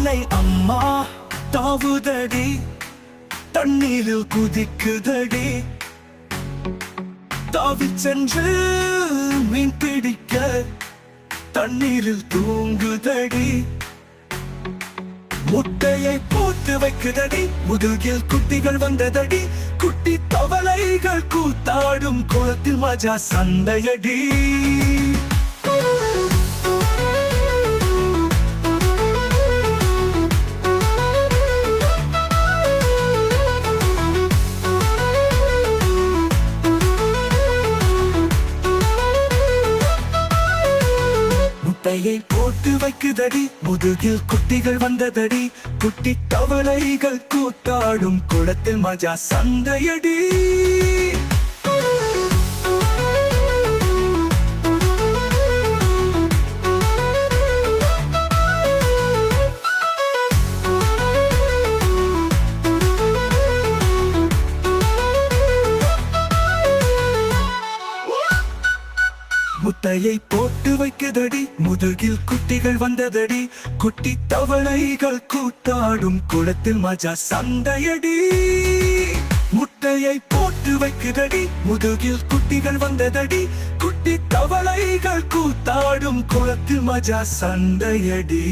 தவளை அம்மா தாவுதடி, தண்ணீரில் குதிக்குதடி. தாவிச் சென்று மீன் பிடிக்க தண்ணீரில் தூங்குதடி. முட்டையை போட்டு வைக்குதடி, முதுகில் குட்டிகள் வந்ததடி. குட்டி தவளைகள் கூத்தாடும் குளத்தில் மஜா சண்டையடி. முட்டையை போட்டு வைக்குதடி, முதுகில் குட்டிகள் வந்ததடி. குட்டி தவளைகள் கூத்தாடும் குளத்தில் மஜா சண்டையடி. முட்டையை போட்டு வைக்குதடி, முதுகில் குட்டிகள் வந்ததடி. குட்டி தவளைகள் கூத்தாடும் குளத்தில் மஜா சண்டையடி. முட்டையை போட்டு வைக்குதடி, முதுகில் குட்டிகள் வந்ததடி. குட்டி தவளைகள் கூத்தாடும் குளத்தில் மஜா சண்டையடி.